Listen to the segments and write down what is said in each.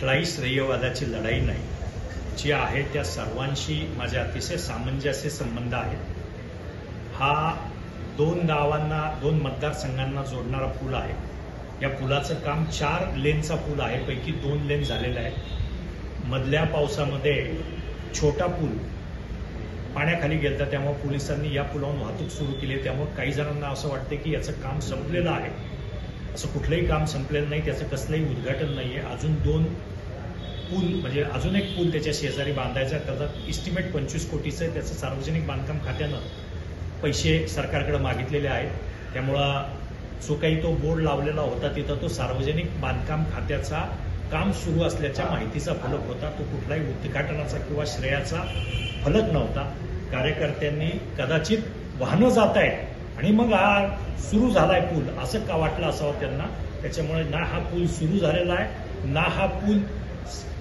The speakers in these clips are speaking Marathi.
कुठलाही श्रेयवादाची लढाई नाही, जी आहे त्या सर्वांशी माझे अतिशय सामंजस्य संबंध आहेत। हा 2 गावांना 2 मतदारसंघांना जोडणारा पूल आहे। या पुलाचं काम 4 लेनचा पूल आहे, पैकी 2 लेन झालेला आहे। मधल्या पावसामध्ये छोटा पूल पाण्याखाली गेलता, त्यामुळे पोलिसांनी या पुलावरून वाहतूक सुरू केली। त्यामुळे काही जणांना असं वाटतं की याचं काम संपलेलं आहे। असं कुठलंही काम संपलेलं नाही, त्याचं कसलंही उद्घाटन नाहीये। अजून 2 पूल म्हणजे अजून एक पूल त्याच्या शेजारी बांधायचा, त्याचा इस्टिमेट 25 कोटीचं आहे। त्याचं सार्वजनिक बांधकाम खात्यानं पैसे सरकारकडे मागितलेले आहेत। त्यामुळं जो काही तो बोर्ड लावलेला होता तिथं तो सार्वजनिक बांधकाम खात्याचा काम सुरू असल्याच्या माहितीचा फलक होता, तो कुठलाही उद्घाटनाचा किंवा श्रेयाचा फलक नव्हता। कार्यकर्त्यांनी कदाचित वाहनं जात आहेत आणि मग हा सुरू झालाय पूल असं का वाटलं असावं त्यांना। त्याच्यामुळे ना हा पूल सुरू झालेला आहे, ना हा पूल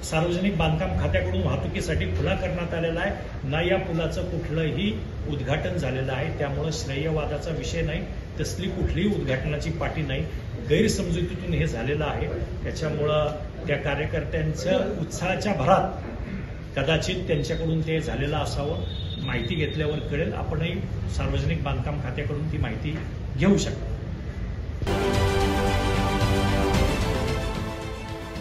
सार्वजनिक बांधकाम खात्याकडून वाहतुकीसाठी खुला करण्यात आलेला आहे, ना या पुलाचं कुठलंही उद्घाटन झालेलं आहे। त्यामुळे श्रेयवादाचा विषय नाही, तसली कुठलीही उद्घाटनाची पाटी नाही, गैरसमजुतीतून हे झालेलं आहे। त्याच्यामुळं त्या कार्यकर्त्यांच्या उत्साहाच्या भरात कदाचित त्यांच्याकडून ते झालेलं असावं। माहिती घेतल्यावर कळेल, आपणही सार्वजनिक बांधकाम खात्याकडून ती माहिती घेऊ शकतो।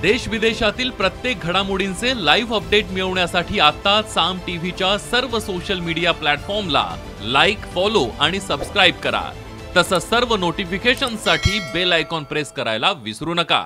देश विदेशातील प्रत्येक घडामोडींचे लाईव्ह अपडेट मिळवण्यासाठी आता साम टीव्हीच्या सर्व सोशल मीडिया प्लॅटफॉर्मला लाईक, फॉलो आणि सबस्क्राईब करा। तसंच सर्व नोटिफिकेशनसाठी बेल आयकॉन प्रेस करायला विसरू नका।